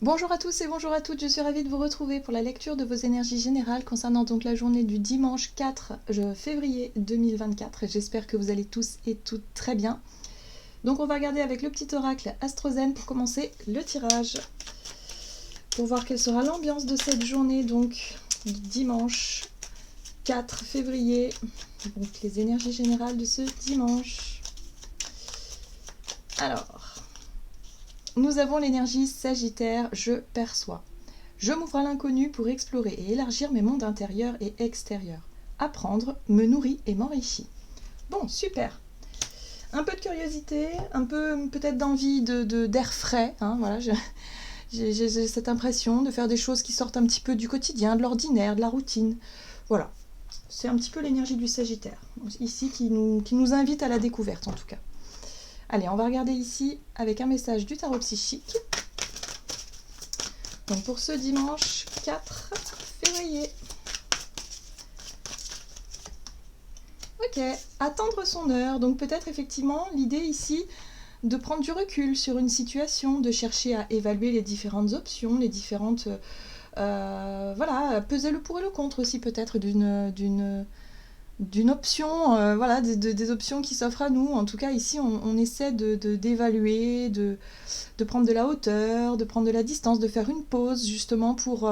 Bonjour à tous et bonjour à toutes, je suis ravie de vous retrouver pour la lecture de vos énergies générales concernant donc la journée du dimanche 4 février 2024. J'espère que vous allez tous et toutes très bien. Donc on va regarder avec le petit oracle Astrozen pour commencer le tirage. Pour voir quelle sera l'ambiance de cette journée, donc du dimanche 4 février. Donc les énergies générales de ce dimanche. Alors, nous avons l'énergie Sagittaire, je perçois. Je m'ouvre à l'inconnu pour explorer et élargir mes mondes intérieurs et extérieurs. Apprendre me nourrit et m'enrichit. Bon, super. Un peu de curiosité, un peu peut-être d'envie d'air frais. Voilà, j'ai cette impression de faire des choses qui sortent un petit peu du quotidien, de l'ordinaire, de la routine. Voilà, c'est un petit peu l'énergie du Sagittaire. Ici, qui nous invite à la découverte en tout cas. Allez, on va regarder ici avec un message du tarot psychique. Donc pour ce dimanche 4 février. Ok, attendre son heure. Donc peut-être effectivement l'idée ici de prendre du recul sur une situation, de chercher à évaluer les différentes options, les différentes... voilà, peser le pour et le contre aussi peut-être d'une option, voilà, des options qui s'offrent à nous. En tout cas, ici, on essaie d'évaluer, de prendre de la hauteur, de prendre de la distance, de faire une pause, justement, pour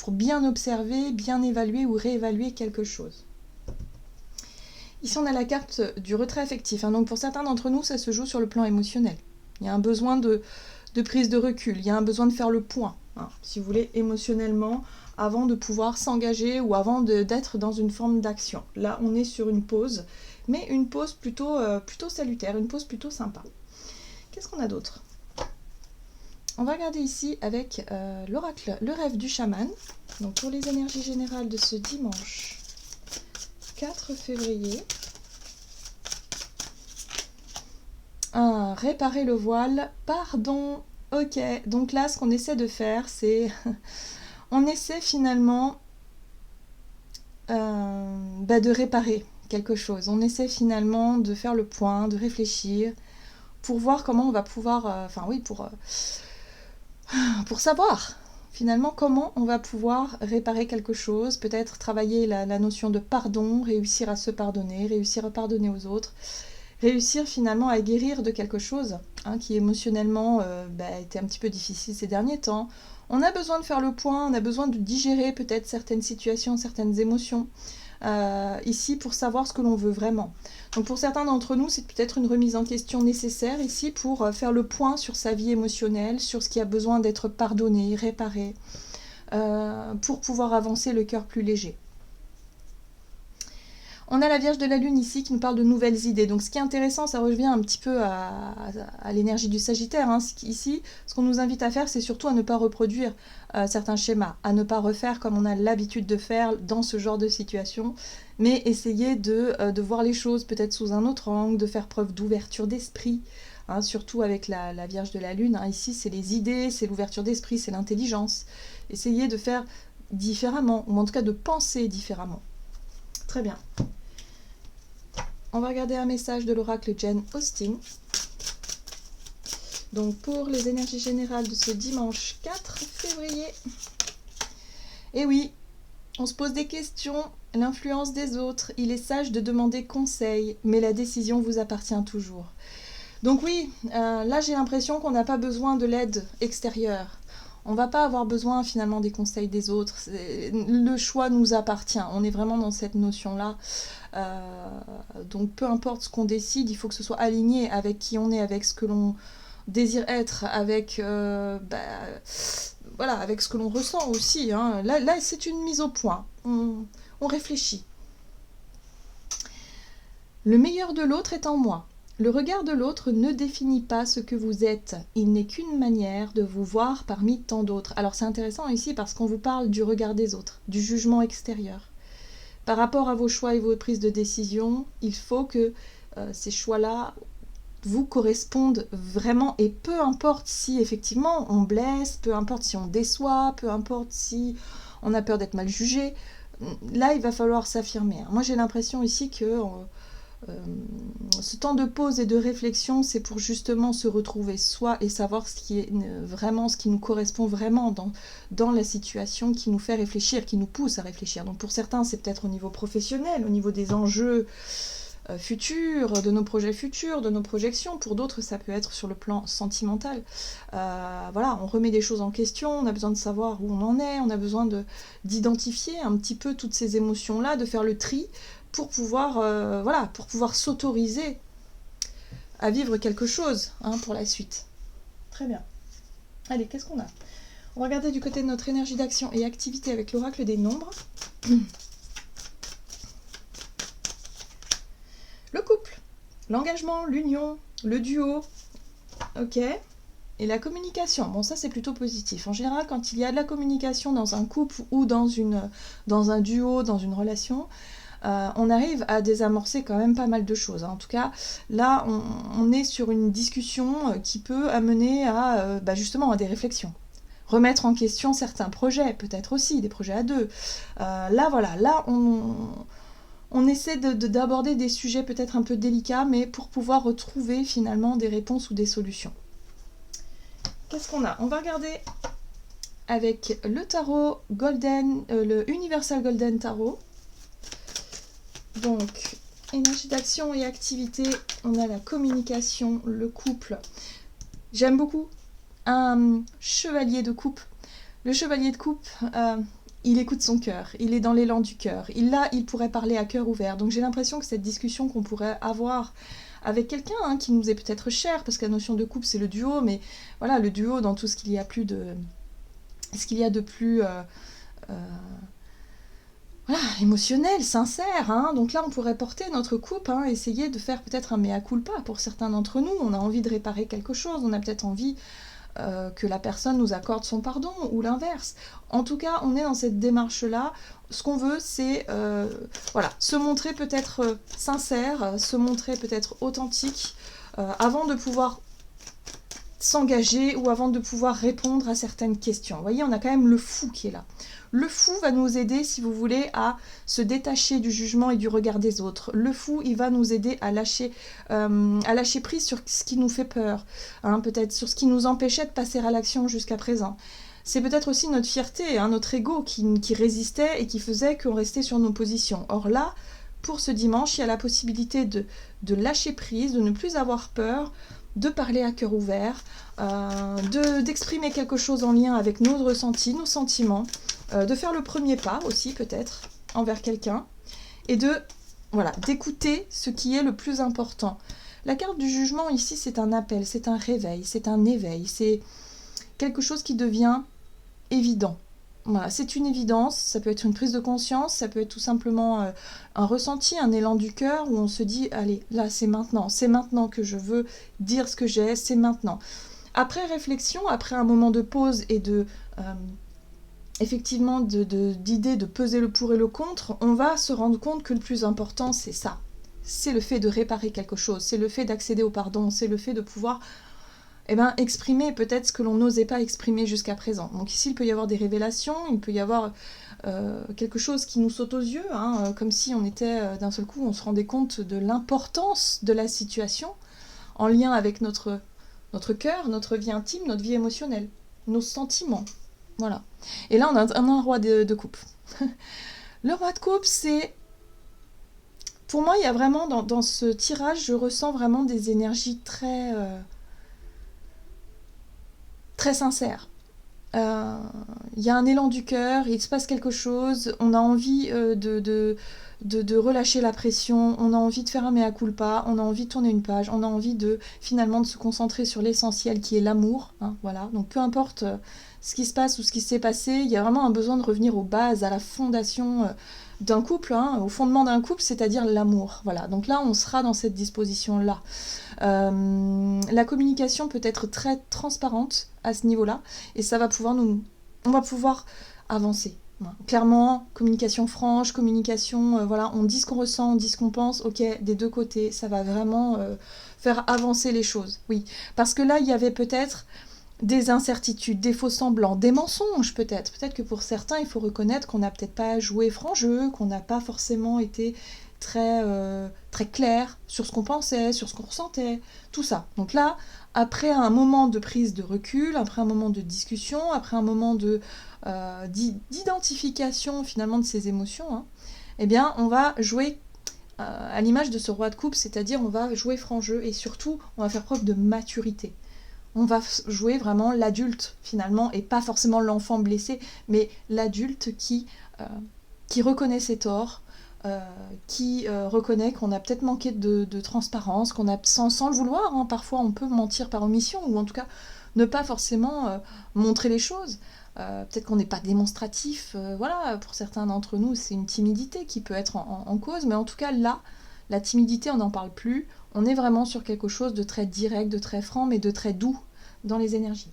bien observer, bien évaluer ou réévaluer quelque chose. Ici, on a la carte du retrait affectif. Donc, pour certains d'entre nous, ça se joue sur le plan émotionnel. Il y a un besoin de prise de recul, il y a un besoin de faire le point, si vous voulez, émotionnellement, avant de pouvoir s'engager ou avant d'être dans une forme d'action. Là, on est sur une pause, mais une pause plutôt salutaire, une pause plutôt sympa. Qu'est-ce qu'on a d'autre ? On va regarder ici avec l'oracle, le rêve du chaman. Donc pour les énergies générales de ce dimanche 4 février. Réparer le voile, pardon. Ok, donc là, ce qu'on essaie de faire, c'est... on essaie finalement de réparer quelque chose. On essaie finalement de faire le point, de réfléchir, pour voir comment on va pouvoir... pour savoir finalement comment on va pouvoir réparer quelque chose, peut-être travailler la notion de pardon, réussir à se pardonner, réussir à pardonner aux autres, réussir finalement à guérir de quelque chose qui émotionnellement était un petit peu difficile ces derniers temps. On a besoin de faire le point, on a besoin de digérer peut-être certaines situations, certaines émotions, ici pour savoir ce que l'on veut vraiment. Donc pour certains d'entre nous, c'est peut-être une remise en question nécessaire ici pour faire le point sur sa vie émotionnelle, sur ce qui a besoin d'être pardonné, réparé, pour pouvoir avancer le cœur plus léger. On a la Vierge de la Lune ici qui nous parle de nouvelles idées. Donc ce qui est intéressant, ça revient un petit peu à l'énergie du Sagittaire. Ici, ce qu'on nous invite à faire, c'est surtout à ne pas reproduire certains schémas, à ne pas refaire comme on a l'habitude de faire dans ce genre de situation, mais essayer de voir les choses peut-être sous un autre angle, de faire preuve d'ouverture d'esprit, surtout avec la Vierge de la Lune. Ici, c'est les idées, c'est l'ouverture d'esprit, c'est l'intelligence. Essayer de faire différemment, ou en tout cas de penser différemment. Très bien. On va regarder un message de l'oracle Jane Austen. Donc pour les énergies générales de ce dimanche 4 février. Et oui, on se pose des questions, l'influence des autres, il est sage de demander conseil, mais la décision vous appartient toujours. Donc oui, là j'ai l'impression qu'on n'a pas besoin de l'aide extérieure. On ne va pas avoir besoin finalement des conseils des autres. Le choix nous appartient. On est vraiment dans cette notion-là. Donc peu importe ce qu'on décide, il faut que ce soit aligné avec qui on est, avec ce que l'on désire être, avec, avec ce que l'on ressent aussi. Là c'est une mise au point. On réfléchit. Le meilleur de l'autre est en moi. Le regard de l'autre ne définit pas ce que vous êtes. Il n'est qu'une manière de vous voir parmi tant d'autres. Alors c'est intéressant ici parce qu'on vous parle du regard des autres, du jugement extérieur. Par rapport à vos choix et vos prises de décision, il faut que ces choix-là vous correspondent vraiment. Et peu importe si effectivement on blesse, peu importe si on déçoit, peu importe si on a peur d'être mal jugé, là il va falloir s'affirmer. Moi j'ai l'impression ici que... ce temps de pause et de réflexion, c'est pour justement se retrouver soi et savoir ce qui est vraiment, ce qui nous correspond vraiment dans la situation, qui nous fait réfléchir, qui nous pousse à réfléchir. Donc pour certains, c'est peut-être au niveau professionnel, au niveau des enjeux futurs, de nos projets futurs, de nos projections. Pour d'autres, ça peut être sur le plan sentimental. Voilà, on remet des choses en question, on a besoin de savoir où on en est, on a besoin d'identifier un petit peu toutes ces émotions-là, de faire le tri pour pouvoir, voilà, pour pouvoir s'autoriser à vivre quelque chose pour la suite. Très bien. Allez, qu'est-ce qu'on a? On va regarder du côté de notre énergie d'action et activité avec l'oracle des nombres. Le couple, l'engagement, l'union, le duo, ok, et la communication. Bon, ça c'est plutôt positif. En général, quand il y a de la communication dans un couple ou dans un duo, dans une relation, on arrive à désamorcer quand même pas mal de choses. En tout cas, là, on est sur une discussion qui peut amener à justement à des réflexions. Remettre en question certains projets, peut-être aussi des projets à deux. Là, voilà, là, on essaie d'aborder des sujets peut-être un peu délicats, mais pour pouvoir retrouver finalement des réponses ou des solutions. Qu'est-ce qu'on a? On va regarder avec le tarot Golden, le Universal Golden Tarot. Donc, énergie d'action et activité, on a la communication, le couple. J'aime beaucoup un chevalier de coupe. Le chevalier de coupe, il écoute son cœur, il est dans l'élan du cœur. Là, il pourrait parler à cœur ouvert. Donc j'ai l'impression que cette discussion qu'on pourrait avoir avec quelqu'un qui nous est peut-être cher, parce que la notion de couple, c'est le duo, mais voilà, le duo dans tout ce qu'il y a de plus... voilà, émotionnel, sincère. Donc là, on pourrait porter notre couple, essayer de faire peut-être un mea culpa pour certains d'entre nous. On a envie de réparer quelque chose, on a peut-être envie que la personne nous accorde son pardon, ou l'inverse. En tout cas, on est dans cette démarche-là. Ce qu'on veut, c'est voilà, se montrer peut-être sincère, se montrer peut-être authentique, avant de pouvoir s'engager ou avant de pouvoir répondre à certaines questions. Vous voyez, on a quand même le fou qui est là. Le fou va nous aider, si vous voulez, à se détacher du jugement et du regard des autres. Le fou, il va nous aider à lâcher prise sur ce qui nous fait peur, peut-être sur ce qui nous empêchait de passer à l'action jusqu'à présent. C'est peut-être aussi notre fierté, notre ego qui résistait et qui faisait qu'on restait sur nos positions. Or là, pour ce dimanche, il y a la possibilité de lâcher prise, de ne plus avoir peur, de parler à cœur ouvert, d'exprimer quelque chose en lien avec nos ressentis, nos sentiments, de faire le premier pas aussi peut-être envers quelqu'un, et d'écouter ce qui est le plus important. La carte du jugement ici, c'est un appel, c'est un réveil, c'est un éveil, c'est quelque chose qui devient évident. Voilà, c'est une évidence, ça peut être une prise de conscience, ça peut être tout simplement un ressenti, un élan du cœur où on se dit, allez, là c'est maintenant que je veux dire ce que j'ai, c'est maintenant. Après réflexion, après un moment de pause et effectivement d'idée de peser le pour et le contre, on va se rendre compte que le plus important c'est ça. C'est le fait de réparer quelque chose, c'est le fait d'accéder au pardon, c'est le fait de pouvoir exprimer peut-être ce que l'on n'osait pas exprimer jusqu'à présent. Donc ici, il peut y avoir des révélations, il peut y avoir quelque chose qui nous saute aux yeux, comme si on était, d'un seul coup, on se rendait compte de l'importance de la situation en lien avec notre cœur, notre vie intime, notre vie émotionnelle, nos sentiments. Voilà. Et là, on a un roi de coupe. Le roi de coupe, c'est... Pour moi, il y a vraiment, dans ce tirage, je ressens vraiment des énergies très... très sincère. Il y a un élan du cœur, il se passe quelque chose, on a envie de relâcher la pression, on a envie de faire un mea culpa, on a envie de tourner une page, on a envie finalement de se concentrer sur l'essentiel qui est l'amour. Voilà. Donc peu importe ce qui se passe ou ce qui s'est passé, il y a vraiment un besoin de revenir aux bases, à la fondation d'un couple, au fondement d'un couple, c'est-à-dire l'amour. Voilà. Donc là, on sera dans cette disposition-là. La communication peut être très transparente à ce niveau-là et ça va pouvoir on va pouvoir avancer. Voilà. Clairement, communication franche, communication, voilà, on dit ce qu'on ressent, on dit ce qu'on pense, ok, des deux côtés, ça va vraiment faire avancer les choses, oui. Parce que là, il y avait peut-être des incertitudes, des faux semblants, des mensonges peut-être. Peut-être que pour certains, il faut reconnaître qu'on n'a peut-être pas joué franc jeu, qu'on n'a pas forcément été très clair sur ce qu'on pensait, sur ce qu'on ressentait, tout ça. Donc là, après un moment de prise de recul, après un moment de discussion, après un moment d'identification finalement de ces émotions, hein, eh bien on va jouer à l'image de ce roi de coupe, c'est-à-dire on va jouer franc jeu et surtout on va faire preuve de maturité. On va jouer vraiment l'adulte finalement et pas forcément l'enfant blessé, mais l'adulte qui reconnaît ses torts, qui reconnaît qu'on a peut-être manqué de transparence, qu'on a sans le vouloir, hein, parfois on peut mentir par omission ou en tout cas ne pas forcément montrer les choses. Peut-être qu'on n'est pas démonstratif, voilà, pour certains d'entre nous c'est une timidité qui peut être en cause, mais en tout cas là, la timidité on n'en parle plus, on est vraiment sur quelque chose de très direct, de très franc, mais de très doux dans les énergies.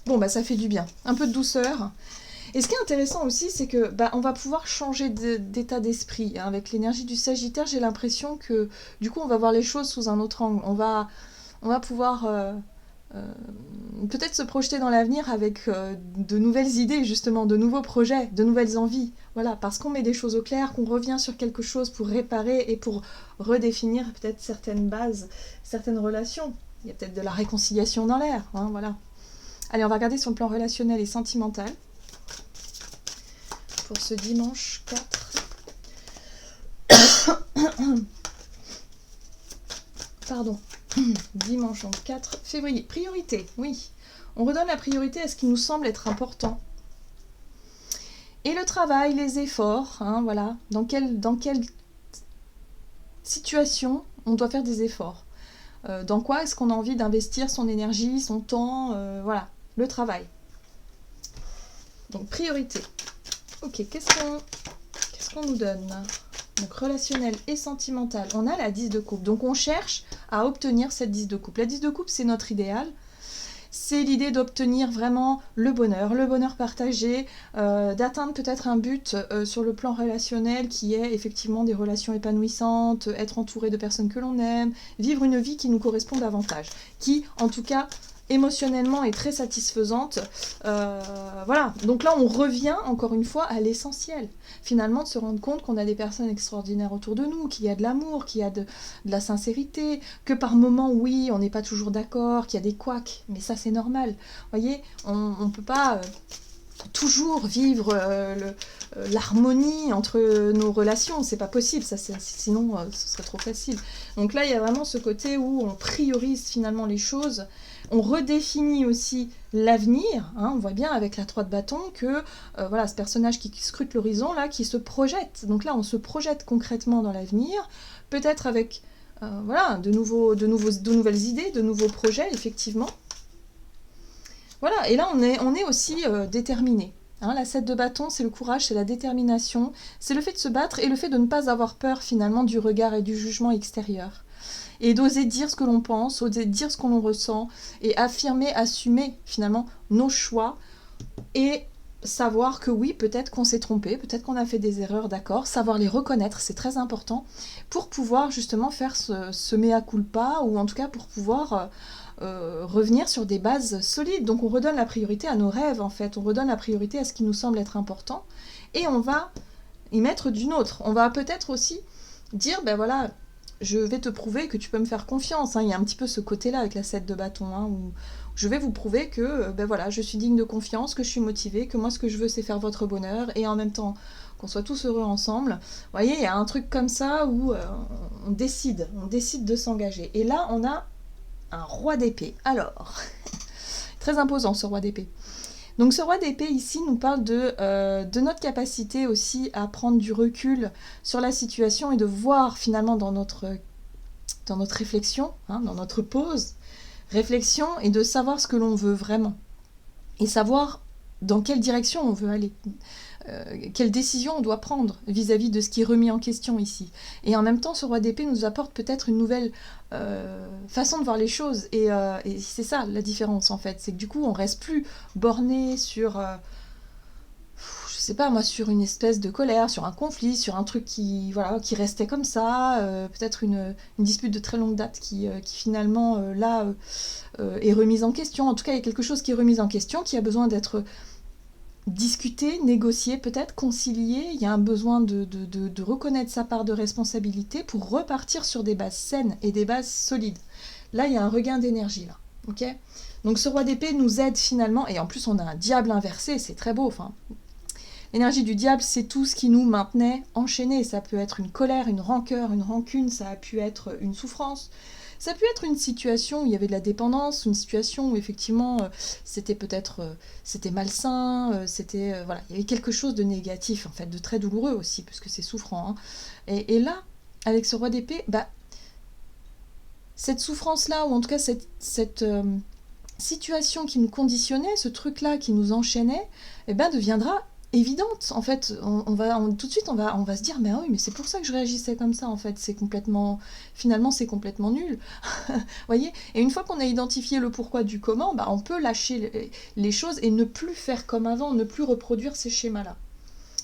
Bon bah ça fait du bien, un peu de douceur. Et ce qui est intéressant aussi, c'est que on va pouvoir changer d'état d'esprit. Hein. Avec l'énergie du Sagittaire, j'ai l'impression que du coup on va voir les choses sous un autre angle. On va pouvoir peut-être se projeter dans l'avenir avec de nouvelles idées, justement, de nouveaux projets, de nouvelles envies. Voilà, parce qu'on met des choses au clair, qu'on revient sur quelque chose pour réparer et pour redéfinir peut-être certaines bases, certaines relations. Il y a peut-être de la réconciliation dans l'air, hein, voilà. Allez, on va regarder sur le plan relationnel et sentimental pour ce dimanche 4. Pardon. Dimanche 4 février. Priorité, oui. On redonne la priorité à ce qui nous semble être important. Et le travail, les efforts, hein, voilà. Dans quelle situation on doit faire des efforts. Dans quoi est-ce qu'on a envie d'investir son énergie, son temps, voilà, le travail. Donc priorité. Ok, qu'est-ce qu'on nous donne ? Donc relationnel et sentimental. On a la 10 de coupe. Donc on cherche à obtenir cette 10 de coupe. La 10 de coupe, c'est notre idéal. C'est l'idée d'obtenir vraiment le bonheur partagé, d'atteindre peut-être un but sur le plan relationnel qui est effectivement des relations épanouissantes, être entouré de personnes que l'on aime, vivre une vie qui nous correspond davantage, qui en tout cas émotionnellement est très satisfaisante. Voilà, donc là on revient encore une fois à l'essentiel, finalement de se rendre compte qu'on a des personnes extraordinaires autour de nous, qu'il y a de l'amour, qu'il y a de la sincérité, que par moments oui on n'est pas toujours d'accord, qu'il y a des couacs, mais ça c'est normal. Vous voyez, on ne peut pas toujours vivre l'harmonie entre nos relations, c'est pas possible, sinon ce serait trop facile. Donc là il y a vraiment ce côté où on priorise finalement les choses. On redéfinit aussi l'avenir, hein, on voit bien avec la 3 de bâton que voilà, ce personnage qui scrute l'horizon, là, qui se projette. Donc là, on se projette concrètement dans l'avenir, peut-être avec voilà, de nouvelles idées, de nouveaux projets, effectivement. Voilà, et là, on est aussi déterminé. Hein, la 7 de bâton, c'est le courage, c'est la détermination, c'est le fait de se battre et le fait de ne pas avoir peur, finalement, du regard et du jugement extérieur. Et d'oser dire ce que l'on pense, oser dire ce que l'on ressent, et affirmer, assumer finalement nos choix, et savoir que oui, peut-être qu'on s'est trompé, peut-être qu'on a fait des erreurs, d'accord, savoir les reconnaître, c'est très important, pour pouvoir justement faire ce mea culpa, ou en tout cas pour pouvoir revenir sur des bases solides. Donc on redonne la priorité à nos rêves en fait, on redonne la priorité à ce qui nous semble être important, et on va y mettre du nôtre. On va peut-être aussi dire, ben voilà, je vais te prouver que tu peux me faire confiance. Hein. Il y a un petit peu ce côté-là avec la 7 de bâton, hein, où je vais vous prouver que ben voilà, je suis digne de confiance, que je suis motivée, que moi ce que je veux c'est faire votre bonheur, et en même temps qu'on soit tous heureux ensemble. Vous voyez, il y a un truc comme ça où on décide de s'engager. Et là, on a un roi d'épée. Alors, très imposant ce roi d'épée. Donc ce roi d'épée ici nous parle de notre capacité aussi à prendre du recul sur la situation et de voir finalement dans notre réflexion, hein, dans notre pause, réflexion, et de savoir ce que l'on veut vraiment. Et savoir dans quelle direction on veut aller. Quelle décision on doit prendre vis-à-vis de ce qui est remis en question ici. Et en même temps, ce roi d'épée nous apporte peut-être une nouvelle façon de voir les choses. Et c'est ça la différence en fait. C'est que du coup, on reste plus borné sur, je sais pas moi, sur une espèce de colère, sur un conflit, sur un truc qui restait comme ça. Peut-être une dispute de très longue date qui finalement, est remise en question. En tout cas, il y a quelque chose qui est remis en question, qui a besoin d'être discuter, négocier, peut-être concilier. Il y a un besoin de reconnaître sa part de responsabilité pour repartir sur des bases saines et des bases solides. Là, il y a un regain d'énergie, là. Ok ? Donc ce roi d'épée nous aide finalement, et en plus on a un diable inversé, c'est très beau. Enfin, l'énergie du diable, c'est tout ce qui nous maintenait enchaînés. Ça peut être une colère, une rancœur, une rancune, ça a pu être une souffrance. Ça peut être une situation où il y avait de la dépendance, une situation où effectivement c'était peut-être c'était malsain, voilà, il y avait quelque chose de négatif en fait, de très douloureux aussi, parce que c'est souffrant. Hein. Et là, avec ce roi d'épée, cette souffrance-là, ou en tout cas cette situation qui nous conditionnait, ce truc-là qui nous enchaînait, deviendra évidente. En fait, tout de suite, on va se dire, mais ah oui, mais c'est pour ça que je réagissais comme ça, en fait. Finalement, c'est complètement nul. Voyez ? Et une fois qu'on a identifié le pourquoi du comment, on peut lâcher les choses et ne plus faire comme avant, ne plus reproduire ces schémas-là.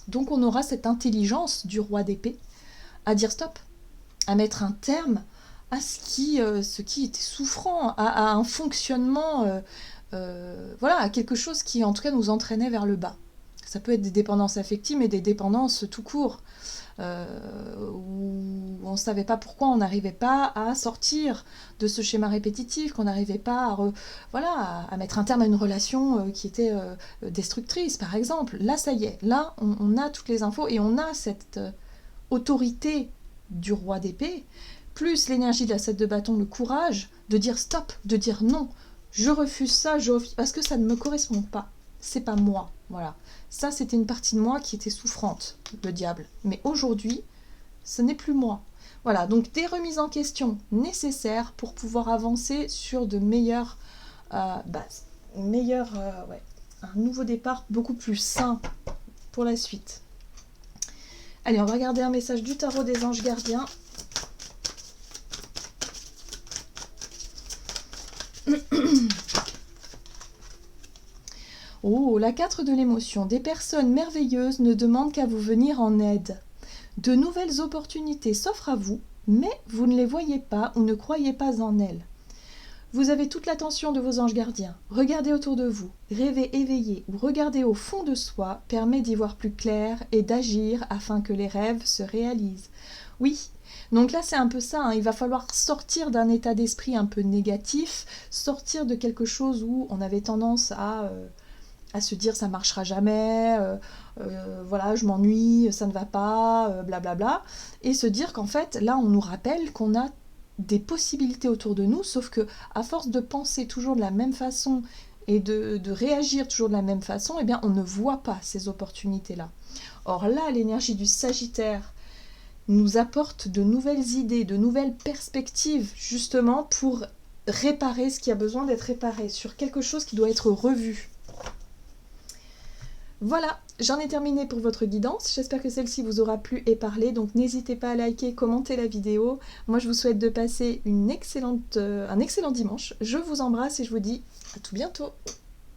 Donc, on aura cette intelligence du roi d'épée à dire stop, à mettre un terme à ce qui était souffrant, à un fonctionnement, voilà, à quelque chose qui, en tout cas, nous entraînait vers le bas. Ça peut être des dépendances affectives, mais des dépendances tout court, où on ne savait pas pourquoi on n'arrivait pas à sortir de ce schéma répétitif, qu'on n'arrivait pas à mettre un terme à une relation qui était destructrice, par exemple. Là, ça y est, là, on a toutes les infos et on a cette autorité du roi d'épée, plus l'énergie de la 7 de bâton, le courage de dire stop, de dire non, je refuse ça, parce que ça ne me correspond pas. C'est pas moi, voilà. Ça, c'était une partie de moi qui était souffrante, le diable. Mais aujourd'hui, ce n'est plus moi. Voilà, donc des remises en question nécessaires pour pouvoir avancer sur de meilleures bases. Un nouveau départ beaucoup plus sain pour la suite. Allez, on va regarder un message du tarot des anges gardiens. Oh, la 4 de l'émotion. Des personnes merveilleuses ne demandent qu'à vous venir en aide. De nouvelles opportunités s'offrent à vous, mais vous ne les voyez pas ou ne croyez pas en elles. Vous avez toute l'attention de vos anges gardiens. Regardez autour de vous, rêvez éveillé ou regardez au fond de soi permet d'y voir plus clair et d'agir afin que les rêves se réalisent. Oui, donc là c'est un peu ça, hein. Il va falloir sortir d'un état d'esprit un peu négatif, sortir de quelque chose où on avait tendance à se dire ça marchera jamais, voilà, je m'ennuie, ça ne va pas, blablabla, et se dire qu'en fait, là, on nous rappelle qu'on a des possibilités autour de nous, sauf que à force de penser toujours de la même façon et de réagir toujours de la même façon, eh bien, on ne voit pas ces opportunités-là. Or là, l'énergie du Sagittaire nous apporte de nouvelles idées, de nouvelles perspectives, justement pour réparer ce qui a besoin d'être réparé, sur quelque chose qui doit être revu. Voilà, j'en ai terminé pour votre guidance. J'espère que celle-ci vous aura plu et parlé. Donc n'hésitez pas à liker, commenter la vidéo. Moi, je vous souhaite de passer un excellent dimanche. Je vous embrasse et je vous dis à tout bientôt.